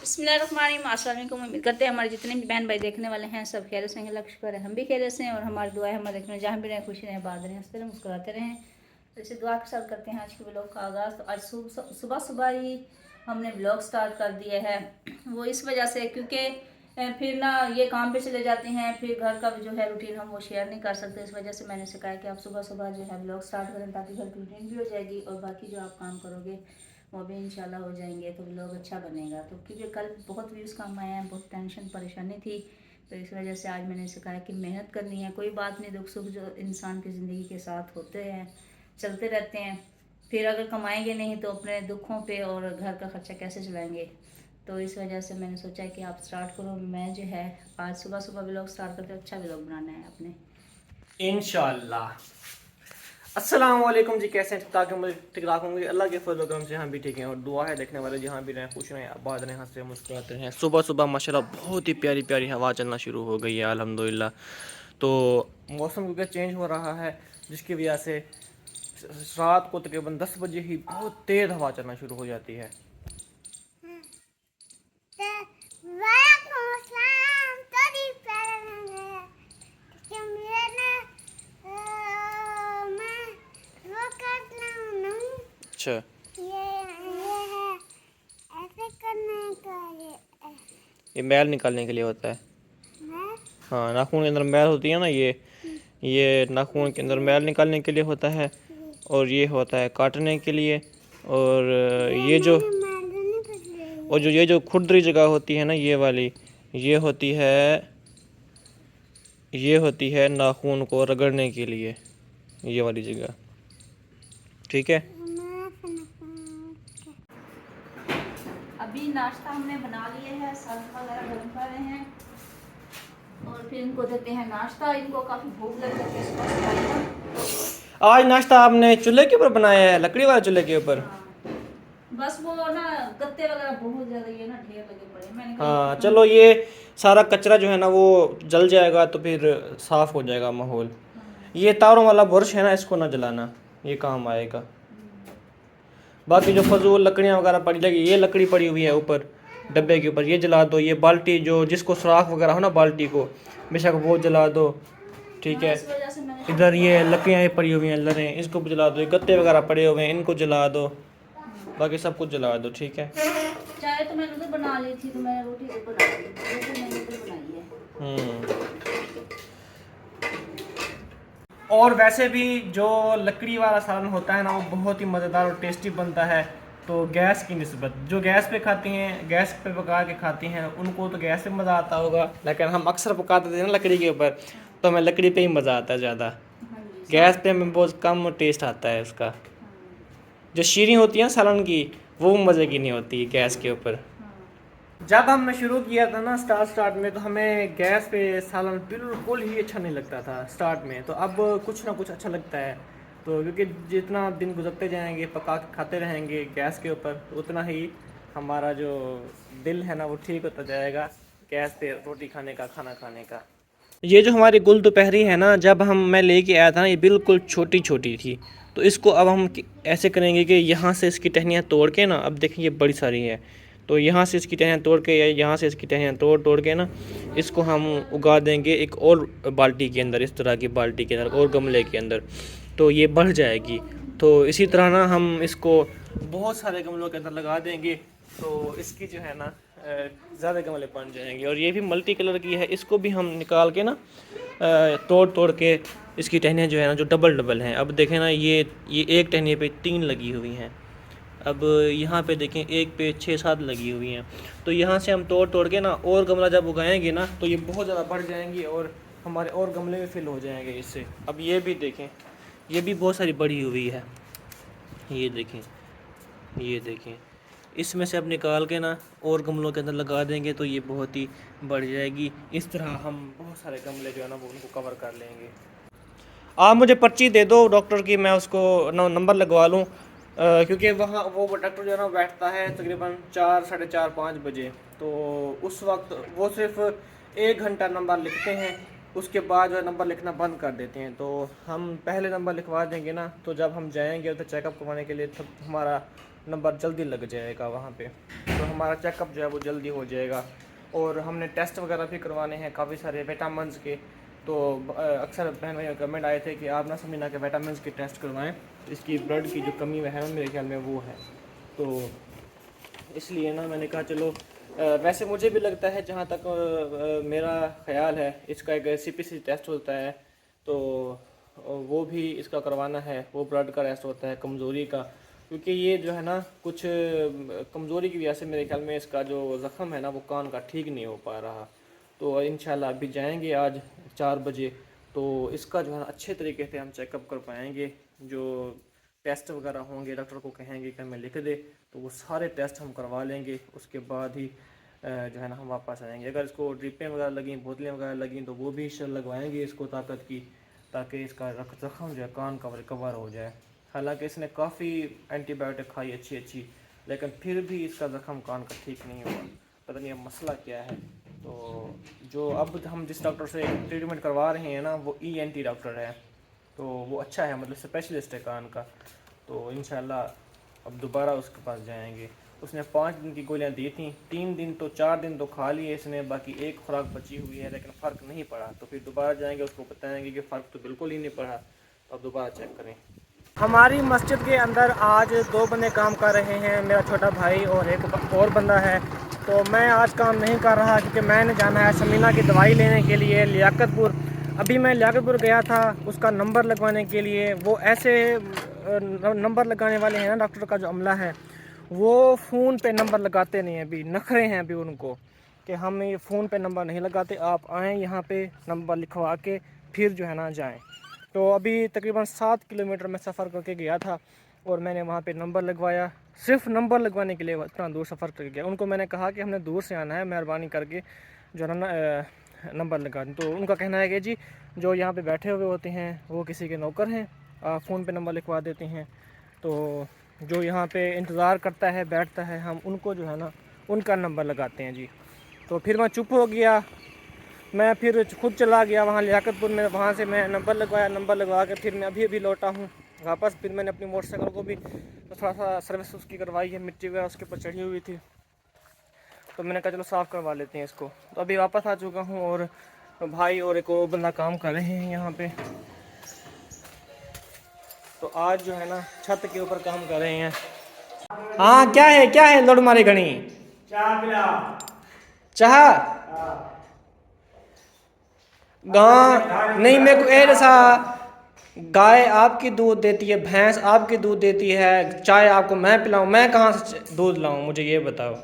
बिस्मिल्लाहिर्रहमानिर्रहीम। अस्सलाम वालेकुम। उम्मीद करते हैं हमारे जितने भी बहन भाई देखने वाले हैं सब खैरियत से हैं। लक्ष्य करें हम भी खैरियत से हैं और हमारी दुआ है हमारे देखने जहाँ भी रहें खुशी रहें, बात रहें, हंसते रहें, मुस्कुराते रहें। तो इसी दुआ के साथ करते हैं आज के ब्लॉग का आगाज़। तो आज सुबह सुबह ही हमने ब्लॉग स्टार्ट कर दिया है। वो इस वजह से क्योंकि फिर ना ये काम पे चले जाते हैं, फिर घर का जो है रूटीन हम वो शेयर नहीं कर सकते। इस वजह से मैंने सिखाया कि आप सुबह सुबह जो है ब्लॉग स्टार्ट करें ताकि घर की रूटीन भी हो जाएगी और बाकी जो आप काम करोगे वो भी इंशाल्लाह हो जाएंगे, तो ब्लॉग अच्छा बनेगा। तो क्योंकि कल बहुत व्यूज़ कम आए हैं, बहुत टेंशन परेशानी थी, तो इस वजह से आज मैंने सिखाया कि मेहनत करनी है। कोई बात नहीं, दुख सुख जो इंसान की ज़िंदगी के साथ होते हैं, चलते रहते हैं। फिर अगर कमाएंगे नहीं तो अपने दुखों पे और घर का खर्चा कैसे चलाएंगे। तो इस वजह से मैंने सोचा कि आप स्टार्ट करो। मैं जो है आज सुबह सुबह ब्लॉग स्टार्ट करके अच्छा ब्लॉग बनाना है अपने इंशाल्लाह। अस्सलाम वालेकुम जी, कैसे हैं? ताकि मुझे ठीक ठाक होंगे अल्लाह के फजल करम से यहाँ भी ठीक हैं और दुआ है देखने वाले जहाँ भी रहें खुश रहें, आबाद रहें, हंसते मुस्कुराते रहें। सुबह सुबह माशाल्लाह बहुत ही प्यारी प्यारी हवा चलना शुरू हो गई है अल्हम्दुलिल्लाह। तो मौसम क्योंकि चेंज हो रहा है जिसकी वजह से रात को तकरीबन 10 बजे ही बहुत तेज़ हवा चलना शुरू हो जाती है। अच्छा, ये मैल निकालने के लिए होता है। हाँ, नाखून के अंदर मैल होती है ना, ये नाखून के अंदर मैल निकालने के लिए होता है और ये होता है काटने के लिए। और ये जो खुरदरी जगह होती है ना, ये वाली ये होती है नाखून को रगड़ने के लिए, ये वाली जगह। ठीक है। अभी नाश्ता हमने बना लिए है, सब्जी वगैरह गर्म कर रहे हैं और फिर इनको देते हैं नाश्ता। इनको काफ़ी भूख लग रही है। आज नाश्ता आपने चूल्हे के ऊपर बनाया है, लकड़ी वाले चूल्हे के ऊपर? हाँ, बस वो ना गत्ते वगैरह बहुत ज़्यादा ये ना ढेर लगे पड़े, मैंने हाँ, कहा चलो ये सारा कचरा जो है ना वो जल जाएगा तो फिर साफ़ हो जाएगा माहौल। ये तारों वाला बुरश है ना, इसको ना जलाना, ये काम आएगा। बाकी जो फजूल लकड़ियाँ वगैरह पड़ी लगी, ये लकड़ी पड़ी हुई है ऊपर डब्बे के ऊपर, ये जला दो। ये बाल्टी जो जिसको सुराख वगैरह हो ना बाल्टी को, बेशक वो जला दो। ठीक है। इस वजह से मैंने इधर ये लकड़ियाँ ये पड़ी हुई हैं लरें, इसको भी जला दो। ये गत्ते वगैरह पड़े हुए हैं, इनको जला दो। बाकी सब कुछ जला दो। ठीक है। चाय तो मैंने उधर बना ली थी, तो मैंने रोटी ऊपर बना ली, रोटी मैंने उधर बनाई है। और वैसे भी जो लकड़ी वाला सालन होता है ना वो बहुत ही मज़ेदार और टेस्टी बनता है। तो गैस की निस्बत जो गैस पे खाती हैं, गैस पे पका के खाती हैं, उनको तो गैस पे मज़ा आता होगा, लेकिन हम अक्सर पकाते थे ना लकड़ी के ऊपर, तो हमें लकड़ी पे ही मज़ा आता है ज़्यादा। हाँ जी, गैस पे हमें बहुत कम टेस्ट आता है उसका। जो शीरी होती है सालन की, वो मज़े की नहीं होती गैस के ऊपर। जब हमने शुरू किया था ना स्टार्ट में, तो हमें गैस पे सालन बिल्कुल ही अच्छा नहीं लगता था स्टार्ट में। तो अब कुछ ना कुछ अच्छा लगता है। तो क्योंकि जितना दिन गुजरते जाएंगे पका के खाते रहेंगे गैस के ऊपर, तो उतना ही हमारा जो दिल है ना वो ठीक होता जाएगा गैस पे रोटी खाने का, खाना खाने का। ये जो हमारी गुल दोपहरी है ना, जब मैं लेके आया था ना, ये बिल्कुल छोटी छोटी थी। तो इसको अब हम ऐसे करेंगे कि यहाँ से इसकी टहनियाँ तोड़ के ना, अब देखिए ये बड़ी सारी है, तो यहाँ से इसकी टहनियाँ तोड़ के या यहाँ से इसकी टहनियाँ तोड़ के ना, इसको हम उगा देंगे एक और बाल्टी के अंदर, इस तरह की बाल्टी के अंदर और गमले के अंदर, तो ये बढ़ जाएगी। तो इसी तरह ना हम इसको बहुत सारे गमलों के अंदर लगा देंगे, तो इसकी जो है ना ज़्यादा गमले बन जाएंगे। और ये भी मल्टी कलर की है, इसको भी हम निकाल के ना तोड़ के इसकी टहनियाँ जो है ना जो डबल डबल हैं। अब देखें ना, ये एक टहनी पे 3 लगी हुई हैं। अब यहाँ पे देखें एक पे 6-7 लगी हुई हैं। तो यहाँ से हम तोड़ के ना और गमला जब उगाएंगे ना, तो ये बहुत ज़्यादा बढ़ जाएंगी और हमारे और गमले में फिल हो जाएंगे इससे। अब ये भी देखें, ये भी बहुत सारी बड़ी हुई है, ये देखें। इसमें से अब निकाल के ना और गमलों के अंदर लगा देंगे तो ये बहुत ही बढ़ जाएगी। इस तरह हम बहुत सारे गमले जो है ना वो उनको कवर कर लेंगे। आप मुझे पर्ची दे दो डॉक्टर की, मैं उसको नंबर लगवा लूँ, क्योंकि वहाँ वो डॉक्टर जो है ना बैठता है तकरीबन 4, साढ़े 4, 5 बजे। तो उस वक्त वो सिर्फ 1 घंटा नंबर लिखते हैं, उसके बाद जो है नंबर लिखना बंद कर देते हैं। तो हम पहले नंबर लिखवा देंगे ना, तो जब हम जाएंगे उधर चेकअप करवाने के लिए, तब हमारा नंबर जल्दी लग जाएगा वहाँ पे, तो हमारा चेकअप जो है वो जल्दी हो जाएगा। और हमने टेस्ट वगैरह भी करवाने हैं काफ़ी सारे विटामिन्स के। तो अक्सर बहन भाई कमेंट आए थे कि आप ना समीना के विटामिन्स के टेस्ट करवाएं, इसकी ब्लड की जो कमी है मेरे ख्याल में वो है। तो इसलिए ना मैंने कहा चलो, वैसे मुझे भी लगता है जहाँ तक मेरा ख्याल है, इसका एक CPC टेस्ट होता है, तो वो भी इसका करवाना है। वो ब्लड का टेस्ट होता है कमज़ोरी का, क्योंकि ये जो है ना कुछ कमज़ोरी की वजह से मेरे ख्याल में इसका जो ज़ख़म है ना वो कान का ठीक नहीं हो पा रहा। तो इंशाल्लाह अभी जाएंगे आज 4 बजे, तो इसका जो है ना अच्छे तरीके से हम चेकअप कर पाएंगे। जो टेस्ट वगैरह होंगे डॉक्टर को कहेंगे कि हमें लिख दे, तो वो सारे टेस्ट हम करवा लेंगे। उसके बाद ही जो है ना हम वापस आएंगे। अगर इसको ड्रिपें वगैरह लगी, बोतलें वगैरह लगी, तो वो भी लगवाएंगे इसको ताकत की, ताकि इसका ज़ख़म जो है कान का रिकवर हो जाए। हालांकि इसने काफ़ी एंटीबायोटिक खाई अच्छी, लेकिन फिर भी इसका ज़ख़म कान का ठीक नहीं हुआ। पता नहीं अब मसला क्या है। तो जो अब हम जिस डॉक्टर से ट्रीटमेंट करवा रहे हैं ना वो ENT डॉक्टर है, तो वो अच्छा है, मतलब स्पेशलिस्ट है कान का। तो इंशाल्लाह अब दोबारा उसके पास जाएंगे। उसने 5 दिन की गोलियां दी थी, 3 दिन तो 4 दिन तो खा लिए इसने, बाकी एक खुराक बची हुई है, लेकिन फ़र्क नहीं पड़ा। तो फिर दोबारा जाएंगे, उसको बताएंगे कि फ़र्क तो बिल्कुल ही नहीं पड़ा, तो अब दोबारा चेक करें। हमारी मस्जिद के अंदर आज 2 बंदे काम कर रहे हैं, मेरा छोटा भाई और एक और बंदा है। तो मैं आज काम नहीं कर रहा क्योंकि मैंने जाना है समीना की दवाई लेने के लिए लियाकतपुर। अभी मैं लियाकतपुर गया था उसका नंबर लगवाने के लिए। वो ऐसे नंबर लगाने वाले हैं ना, डॉक्टर का जो अमला है वो फ़ोन पे नंबर लगाते नहीं हैं। अभी नखरे हैं अभी उनको कि हम ये फ़ोन पे नंबर नहीं लगाते, आप आएँ यहाँ पे नंबर लिखवा के फिर जो है ना जाएँ। तो अभी तकरीबन 7 किलोमीटर मैं सफ़र करके गया था और मैंने वहाँ पे नंबर लगवाया। सिर्फ नंबर लगवाने के लिए इतना दूर सफ़र कर गया। उनको मैंने कहा कि हमने दूर से आना है, मेहरबानी करके जो है ना नंबर लगा दें। तो उनका कहना है कि जी जो यहाँ पे बैठे हुए होते हैं वो किसी के नौकर हैं, आप फ़ोन पे नंबर लिखवा देते हैं। तो जो यहाँ पे इंतज़ार करता है बैठता है, हम उनको जो है ना उनका नंबर लगाते हैं जी। तो फिर मैं चुप हो गया, मैं फिर खुद चला गया वहाँ लियाकतपुर में। वहाँ से मैं नंबर लगवाया, नंबर लगवा के फिर मैं अभी लौटा हूँ वापस। फिर मैंने अपनी मोटरसाइकिल को भी तो थोड़ा सा सर्विस उसकी करवाई है, मिट्टी वगैरह उसके ऊपर चढ़ी हुई थी, तो मैंने कहा चलो साफ़ करवा लेते हैं इसको। तो अभी वापस आ चुका हूँ और भाई और एक और बंदा काम कर रहे हैं यहाँ पे। तो आज जो है ना छत के ऊपर काम कर रहे हैं। हाँ क्या है लोड मारे घनी चाह पिला। चाह गां नहीं, मेरे को ऐसा गाय आपकी दूध देती है, भैंस आपकी दूध देती है, चाय आपको मैं पिलाऊं, मैं कहाँ से दूध लाऊं, मुझे ये बताओ।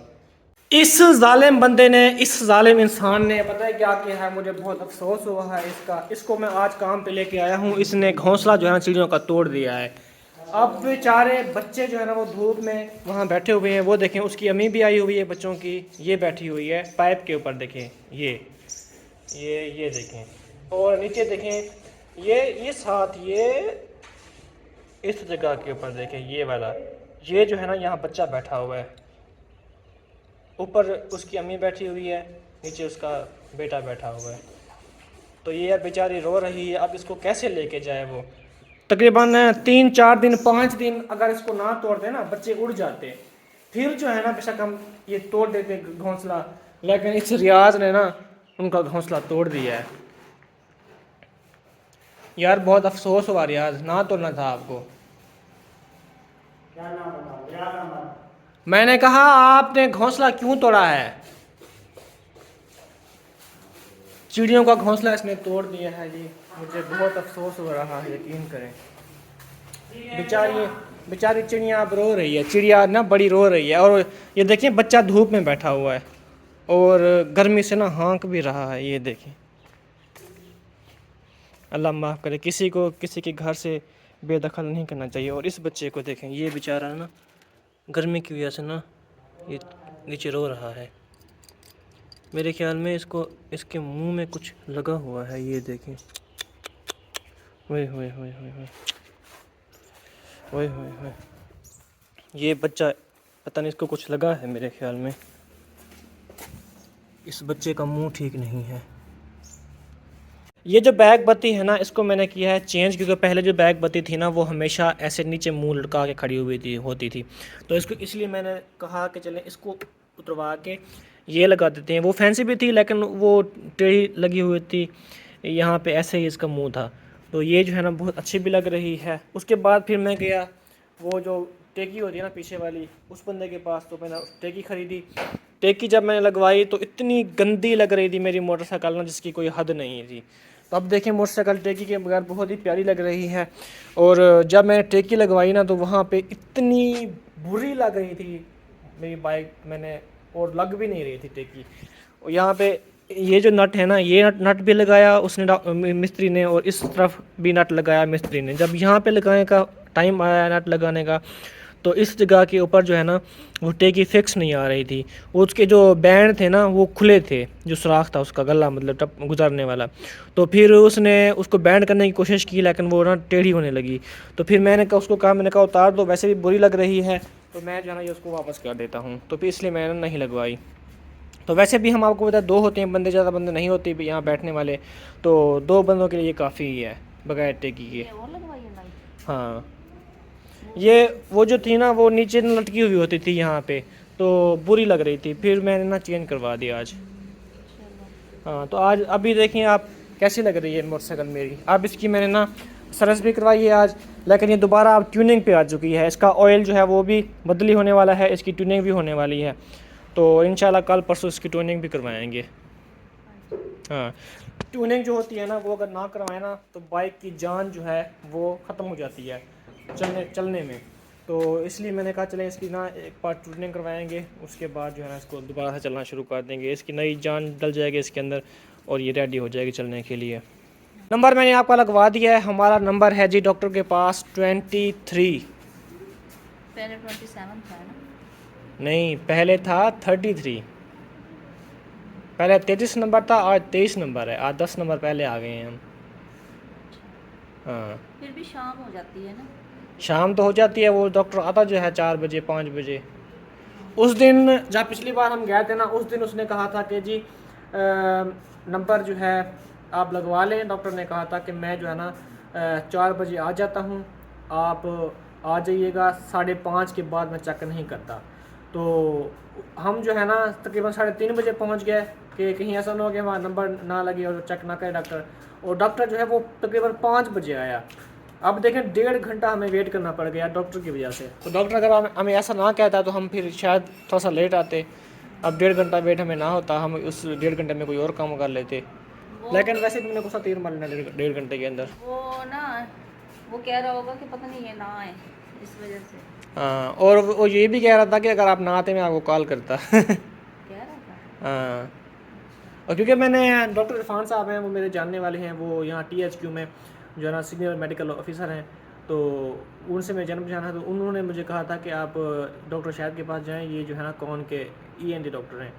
इस जालिम बंदे ने, इस जालिम इंसान ने पता है क्या किया है, मुझे बहुत अफसोस हुआ है इसको मैं आज काम पे लेके आया हूँ। इसने घोंसला जो है ना चिड़ियों का तोड़ दिया है। अब बेचारे बच्चे जो है ना वो धूप में वहाँ बैठे हुए हैं। वो देखें उसकी अम्मी भी आई हुई है बच्चों की, ये बैठी हुई है पाइप के ऊपर, देखें ये देखें, और नीचे देखें ये साथ ये इस जगह के ऊपर देखें, ये वाला ये जो है ना यहाँ बच्चा बैठा हुआ है। ऊपर उसकी अम्मी बैठी हुई है, नीचे उसका बेटा बैठा हुआ है। तो ये यार बेचारी रो रही है, अब इसको कैसे लेके जाए। वो तकरीबन 3-4 दिन 5 दिन अगर इसको ना तोड़ दे ना बच्चे उड़ जाते, फिर जो है ना बेशक हम ये तोड़ देते घोंसला, लेकिन इस रियाज ने ना उनका घोंसला तोड़ दिया है। यार बहुत अफसोस हुआ रियाज, ना तोड़ना था आपको। क्या नाम बताओ, क्या नाम बताओ? मैंने कहा आपने घोंसला क्यों तोड़ा है। चिड़ियों का घोंसला इसने तोड़ दिया है जी, मुझे बहुत अफसोस हो रहा है, यकीन करें। बेचारी चिड़िया अब रो रही है, चिड़िया ना बड़ी रो रही है। और ये देखिए बच्चा धूप में बैठा हुआ है और गर्मी से ना हाँक भी रहा है, ये देखें। अल्लाह माफ़ करे, किसी के घर से बेदखल नहीं करना चाहिए। और इस बच्चे को देखें, ये बेचारा ना गर्मी की वजह से ना ये नीचे रो रहा है। मेरे ख्याल में इसके मुंह में कुछ लगा हुआ है, ये देखें। ओए होए होए होए होए ओए होए होए, ये बच्चा पता नहीं इसको कुछ लगा है, मेरे ख्याल में इस बच्चे का मुंह ठीक नहीं है। ये जो बैग बत्ती है ना, इसको मैंने किया है चेंज, क्योंकि पहले जो बैग बत्ती थी ना वो हमेशा ऐसे नीचे मुंह लटका के खड़ी हुई होती थी। तो इसको इसलिए मैंने कहा कि चलें इसको उतरवा के ये लगा देते हैं। वो फैंसी भी थी लेकिन वो टेढ़ी लगी हुई थी, यहाँ पे ऐसे ही इसका मुंह था। तो ये जो है ना बहुत अच्छी भी लग रही है। उसके बाद फिर मैं गया वो जो टेकी होती है ना पीछे वाली, उस बंदे के पास, तो मैंने टेकी ख़रीदी। टेकी जब मैंने लगवाई तो इतनी गंदी लग रही थी मेरी मोटरसाइकिल ना, जिसकी कोई हद नहीं थी। तो अब देखें मोटरसाइकिल टेकी के बगैर बहुत ही प्यारी लग रही है। और जब मैंने टेकी लगवाई ना तो वहाँ पे इतनी बुरी लग रही थी मेरी बाइक, मैंने और लग भी नहीं रही थी टेकी। और यहाँ पे ये जो नट है ना, ये नट भी लगाया उसने मिस्त्री ने, और इस तरफ भी नट लगाया मिस्त्री ने। जब यहाँ पे लगाने का टाइम आया नट लगाने का, तो इस जगह के ऊपर जो है ना वो टेकी फिक्स नहीं आ रही थी। उसके जो बैंड थे ना वो खुले थे, जो सुराख था उसका गला मतलब टप गुजरने वाला। तो फिर उसने उसको बैंड करने की कोशिश की लेकिन वो ना टेढ़ी होने लगी। तो फिर मैंने कहा उतार दो, वैसे भी बुरी लग रही है, तो मैं जो है ना ये उसको वापस कर देता हूँ। तो फिर इसलिए मैंने नहीं लगवाई। तो वैसे भी हम आपको पता है 2 होते हैं बंदे, ज़्यादा बंदे नहीं होते भी यहाँ बैठने वाले, तो 2 बंदों के लिए ये काफ़ी ही है बगैर टेकी के। हाँ, ये वो जो थी ना वो नीचे न लटकी हुई होती थी यहाँ पे, तो बुरी लग रही थी। फिर मैंने ना चेंज करवा दिया आज। हाँ, तो आज अभी देखिए आप कैसी लग रही है मोटरसाइकिल मेरी। अब इसकी मैंने ना सर्विस भी करवाई है आज, लेकिन ये दोबारा अब ट्यूनिंग पे आ चुकी है। इसका ऑयल जो है वो भी बदली होने वाला है, इसकी ट्यूनिंग भी होने वाली है। तो इंशाल्लाह कल परसों इसकी ट्यूनिंग भी करवाएंगे। हाँ, ट्यूनिंग जो होती है ना वो अगर ना करवाए ना तो बाइक की जान जो है वो ख़त्म हो जाती है चलने में। तो इसलिए मैंने कहा चलें इसकी ना एक बार ट्यूनिंग करवाएंगे, उसके बाद जो है ना इसको दोबारा से चलना शुरू कर देंगे। इसकी नई जान डल जाएगी इसके अंदर और ये रेडी हो जाएगी चलने के लिए। नंबर मैंने आपका लगवा दिया है। हमारा नंबर है जी डॉक्टर के पास 23। पहले 27 था ना? नहीं, पहले था 33। पहले 33 नंबर था, आज 23 नंबर है। आज 10 नंबर पहले आ गए हैं हम। हाँ, फिर भी शाम हो जाती है ना? शाम तो हो जाती है। वो डॉक्टर आता जो है 4 बजे 5 बजे। उस दिन जब पिछली बार हम गए थे ना, उस दिन उसने कहा था कि जी नंबर जो है आप लगवा लें। डॉक्टर ने कहा था कि मैं जो है ना 4 बजे आ जाता हूँ, आप आ जाइएगा, 5:30 के बाद मैं चेक नहीं करता। तो हम जो है ना तकरीबन 3:30 बजे पहुँच गए कि कहीं ऐसा ना हो कि वहाँ नंबर ना लगे और चेक ना करे डॉक्टर। और डॉक्टर जो है वो तकरीबन 5 बजे आया। अब देखें 1.5 घंटा हमें वेट करना पड़ गया डॉक्टर की वजह से। तो डॉक्टर अगर हमें ऐसा ना कहता तो हम फिर शायद थोड़ा सा लेट आते। अब 1.5 घंटा वेट हमें ना होता, हम उस 1.5 घंटे में कोई और काम कर लेते। लेकिन वैसे भी मैंने गुस्सा तीर मार लेना 1.5 घंटे के अंदर। वो ना वो कह रहा होगा कि पता नहीं ये ना आए इस वजह से। हाँ, और वो ये भी कह रहा था कि अगर आप ना आते मैं आपको कॉल करता। कह रहा था? हाँ, और क्योंकि मैंने डॉक्टर इरफान साहब हैं, वो मेरे जानने वाले हैं, वो यहाँ THQ में जो है ना सीनियर मेडिकल ऑफिसर हैं। तो उनसे मैं जन्म जाना, तो उन्होंने मुझे कहा था कि आप डॉक्टर शाहिद के पास जाएं, ये जो है ना कौन के ENT डॉक्टर हैं।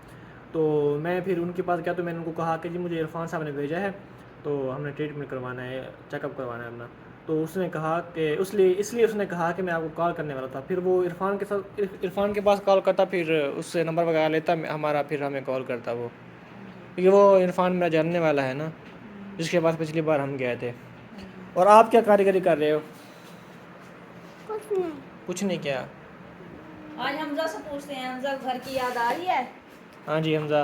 तो मैं फिर उनके पास गया, तो मैंने उनको कहा कि जी मुझे इरफान साहब ने भेजा है, तो हमने ट्रीटमेंट करवाना है, चेकअप करवाना है अपना। तो उसने कहा कि इसलिए उसने कहा कि मैं आपको कॉल करने वाला था। फिर वो इरफान के पास कॉल करता, फिर उससे नंबर वगैरह लेता हमारा, फिर हमें कॉल करता वो, क्योंकि वो इरफान मेरा जानने वाला है ना, जिसके पास पिछली बार हम गए थे। और आप क्या कारीगरी कर रहे हो? कुछ नहीं क्या? आज हमजा से पूछते हैं, हमजा घर की याद आ रही है? हाँ जी हमजा।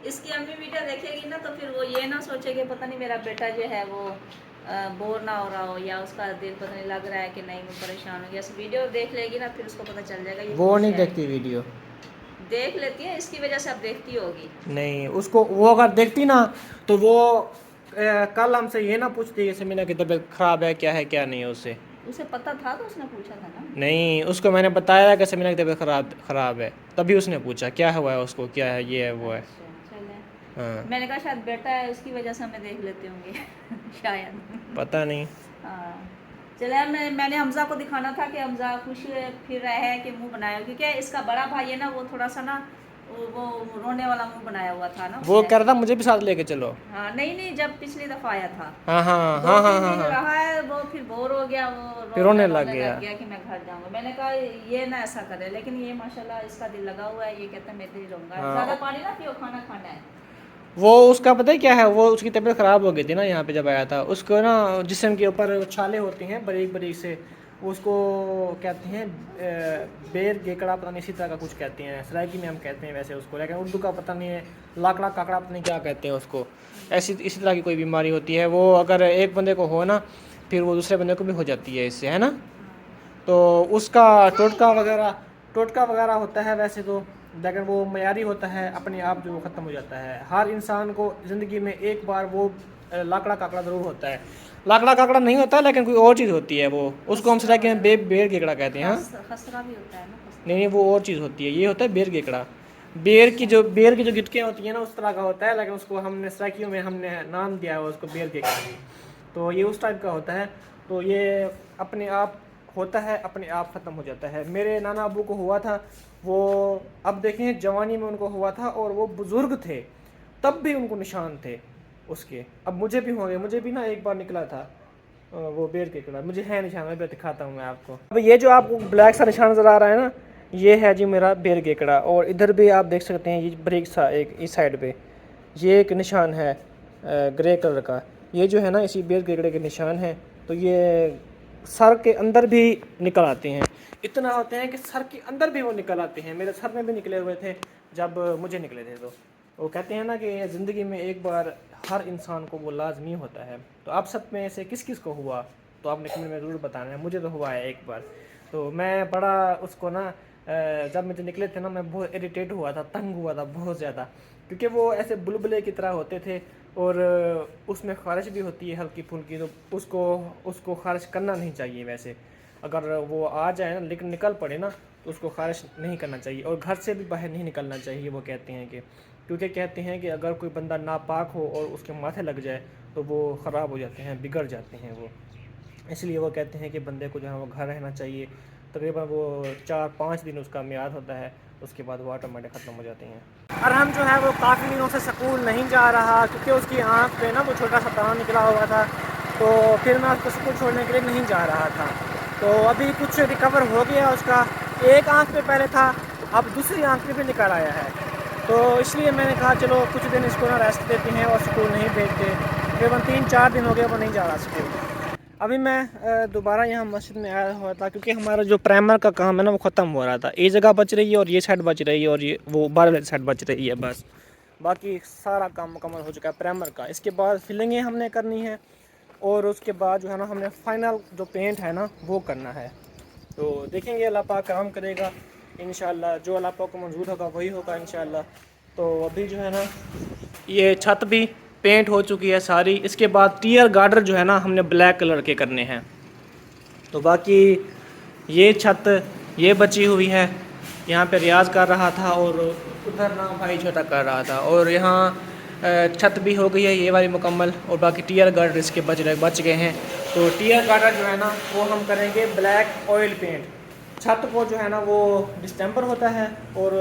इसकी अम्मी वीडियो देखेगी ना तो फिर वो ये ना सोचे कि पता नहीं मेरा बेटा जो है वो बोर ना हो रहा हो, या उसका दिल पता नहीं लग रहा है कि नहीं मैं परेशान हो गया। वीडियो देख लेगी ना फिर उसको पता चल जाएगा ये वो खुश नहीं है। देखती वीडियो। देख लेती है, इसकी वजह से अब देखती होगी। नहीं, उसको वो अगर देखती ना तो वो कल हमसे ये ना पूछती कि समीना की तबीयत ख़राब है, क्या है क्या नहीं है उससे। उसे पता था तो उसने पूछा था ना? नहीं, उसको मैंने बताया कि समीना की तबीयत ख़राब है, तभी उसने पूछा क्या हुआ है उसको, क्या है, ये है वो है। अच्छा, चले। हाँ, मैंने कहा शायद बेटा है उसकी वजह से हमें देख लेते होंगे। शायद। पता नहीं। हाँ, चले। मैंने हमजा को दिखाना था कि हमजा खुश फिर रहा है कि मुंह बनाया, क्योंकि इसका बड़ा भाई है ना वो थोड़ा सा ना वो रोने वाला मुंह बनाया हुआ था ना वो उसने। कह रहा था मुझे भी साथ लेके चलो। हाँ, नहीं जब पिछली दफा आया था हाँ हाँ दो हाँ हाँ तीन हाँ दिन हाँ। रहा है वो, फिर बोर हो गया, वो फिर रोने लग गया कि मैं घर जाऊंगा। मैंने कहा ये ना ऐसा करे, लेकिन ये माशाल्लाह इसका दिल लगा हुआ है, ये कहता है मैं इधर ही रहूंगा। हाँ। ज्यादा पानी ना पियो, खाना खाना है। वो उसका पता है क्या है, वो उसकी तबीयत ख़राब हो गई थी ना यहाँ पे जब आया था। उसको ना जिस्म के ऊपर छाले होती हैं बरीक बरीक से, उसको कहते हैं बेर गेकड़ा, पता नहीं इसी तरह का कुछ कहते हैं, सराइकी में हम कहते हैं वैसे उसको, लेकिन उर्दू का पता नहीं है, लाकड़ा काकड़ा पता नहीं क्या कहते हैं उसको। ऐसी इसी तरह की कोई बीमारी होती है, वो अगर एक बंदे को हो ना फिर वो दूसरे बंदे को भी हो जाती है इससे, है ना। तो उसका टोटका वगैरह होता है वैसे तो, लेकिन वो मयारी होता है, अपने आप जो ख़त्म हो जाता है। हर इंसान को ज़िंदगी में एक बार वो लाकड़ा काकड़ा ज़रूर होता है। लाकड़ा काकड़ा नहीं होता लेकिन कोई और चीज़ होती है, वो उसको हम सराइकी में बेर गेकड़ा कहते हैं। हाँ खसरा भी होता है ना, खसरा। नहीं वो और चीज़ होती है, ये होता है बेर गेकड़ा। बेर की जो गिटकियाँ होती हैं ना उस तरह का होता है, लेकिन उसको हमने सराइकियों में हमने नाम दिया है उसको बेर गेकड़ा। तो ये उस टाइप का होता है। तो ये अपने आप होता है, अपने आप ख़त्म हो जाता है। मेरे नाना अबू को हुआ था, वो अब देखें जवानी में उनको हुआ था और वो बुज़ुर्ग थे, तब भी उनको निशान थे उसके। अब मुझे भी हो गए, मुझे भी ना एक बार निकला था वो बेर केकड़ा, मुझे है निशान, मैं भी दिखाता हूँ मैं आपको। अब ये जो आपको ब्लैक सा निशान नज़र आ रहा है ना, ये है जी मेरा बेर केकड़ा। और इधर भी आप देख सकते हैं ये ब्रेक सा एक इस साइड पे ये एक निशान है ग्रे कलर का, ये जो है ना इसी बेर केकड़े के निशान है। तो ये सर के अंदर भी निकल आते हैं, इतना होते हैं कि सर के अंदर भी वो निकल आते हैं। मेरे सर में भी निकले हुए थे जब मुझे निकले थे। तो वो कहते हैं ना कि ज़िंदगी में एक बार हर इंसान को वो लाजमी होता है। तो आप सब में से किस किस को हुआ तो आपने कमेंट में ज़रूर बताना है। मुझे तो हुआ है एक बार, तो मैं बड़ा उसको ना जब मुझे निकले थे ना मैं बहुत इरिटेट हुआ था, तंग हुआ था बहुत ज़्यादा, क्योंकि वो ऐसे बुलबुले की तरह होते थे और उसमें ख़ारिश भी होती है हल्की फुल्की, तो उसको ख़ारिश करना नहीं चाहिए। वैसे अगर वो आ जाए ना लेकिन निकल पड़े ना तो उसको ख़ारिश नहीं करना चाहिए, और घर से भी बाहर नहीं निकलना चाहिए। वो कहते हैं कि क्योंकि कहते हैं कि अगर कोई बंदा नापाक हो और उसके माथे लग जाए तो वो ख़राब हो जाते हैं, बिगड़ जाते हैं वो। इसलिए वो कहते हैं कि बंदे को जो है वो घर रहना चाहिए। तकरीबन वो 4-5 दिन उसका मियाद होता है, उसके बाद वो ऑटोमेटिक ख़त्म हो जाती हैं। और हम जो है वो काफ़ी दिनों से स्कूल नहीं जा रहा, क्योंकि उसकी आँख पे ना वो छोटा सा दाना निकला हुआ था, तो फिर मैं उसको स्कूल छोड़ने के लिए नहीं जा रहा था। तो अभी कुछ रिकवर हो गया उसका, एक आँख पे पहले था, अब दूसरी आँख पे भी निकल आया है। तो इसलिए मैंने कहा चलो कुछ दिन इसको ना रेस्ट देते हैं और स्कूल नहीं भेजते। तकरीबन 3-4 दिन हो गए वो नहीं जा रहा स्कूल। अभी मैं दोबारा यहाँ मस्जिद में आया हुआ था, क्योंकि हमारा जो प्राइमर का काम है ना वो ख़त्म हो रहा था। ये जगह बच रही है और ये साइड बच रही है और ये वो बारह साइड बच रही है, बस बाकी सारा काम मुकम्मल हो चुका है प्राइमर का। इसके बाद फिलिंगें हमने करनी है और उसके बाद जो है ना हमने फाइनल जो पेंट है ना वो करना है। तो देखेंगे अल्लाह पाक काम करेगा इंशाल्लाह, जो अल्लाह पाक को मंजूर होगा वही होगा इंशाल्लाह। तो अभी जो है ना ये छत भी पेंट हो चुकी है सारी। इसके बाद टीयर गार्डर जो है ना हमने ब्लैक कलर के करने हैं। तो बाकी ये छत ये बची हुई है, यहाँ पे रियाज कर रहा था और उधर ना भाई छोटा कर रहा था, और यहाँ छत भी हो गई है ये वाली मुकम्मल, और बाकी टीयर गार्डर इसके बच गए हैं। तो टीयर गार्डर जो है ना वो हम करेंगे ब्लैक ऑयल पेंट। छत को जो है ना वो डिस्टेम्पर होता है और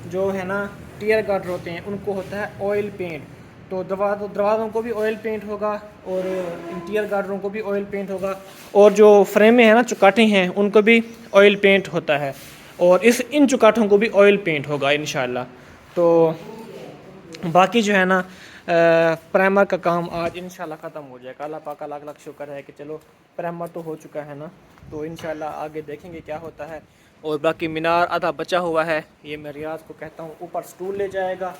जो है ना टीयर गार्डर होते हैं उनको होता है ऑयल पेंट। तो दरवाज़ों को भी ऑयल पेंट होगा और इंटीरियर गार्डरों को भी ऑयल पेंट होगा, और जो फ्रेमें हैं ना चुकाटें हैं उनको भी ऑयल पेंट होता है, और इन चुकाटों को भी ऑयल पेंट होगा इंशाल्लाह। तो बाकी जो है ना प्राइमर का काम आज इंशाल्लाह ख़त्म हो जाएगा। अल्लाह पाक का लाख लाख शुक्र है कि चलो प्राइमर तो हो चुका है ना, तो इंशाल्लाह आगे देखेंगे क्या होता है। और बाकी मीनार आधा बचा हुआ है, ये मैं रियाज को कहता हूँ ऊपर स्टूल ले जाएगा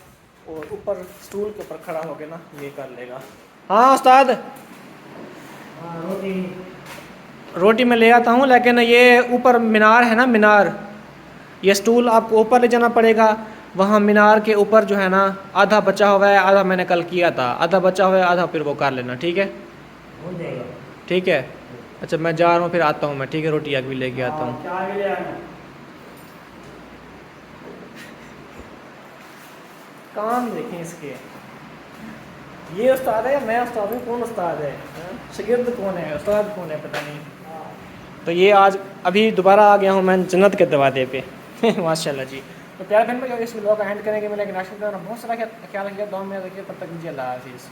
और ऊपर स्टूल के ऊपर खड़ा होकर ना ये कर लेगा। हाँ उस्ताद, रोटी मैं ले आता हूँ, लेकिन ये ऊपर मीनार है ना, मीनार ये स्टूल आपको ऊपर ले जाना पड़ेगा। वहाँ मीनार के ऊपर जो है ना आधा बचा हुआ है, आधा मैंने कल किया था, आधा बचा हुआ है, आधा फिर वो कर लेना, ठीक है? हो जाएगा। ठीक है, अच्छा मैं जा रहा हूँ, फिर आता हूँ मैं, ठीक है? रोटी आग भी लेके आता हूँ। चाय भी ले आना। काम देखें इसके, ये उस्ताद है, मैं उस्ताद हूँ, कौन उस्ताद है? शागिर्द कौन है, उस्ताद कौन है पता नहीं। तो ये आज अभी दोबारा आ गया हूँ मैं जन्नत के दरवाजे पे माशाल्लाह जी। तो प्यार बहन भाई इस व्लॉग का एंड करेंगे। मैंने एक नाश्ता करना बहुत सारा ख्याल रखिएगा, दुआ में रखिए, तब तक मुझे अल्लाह हाफिज़।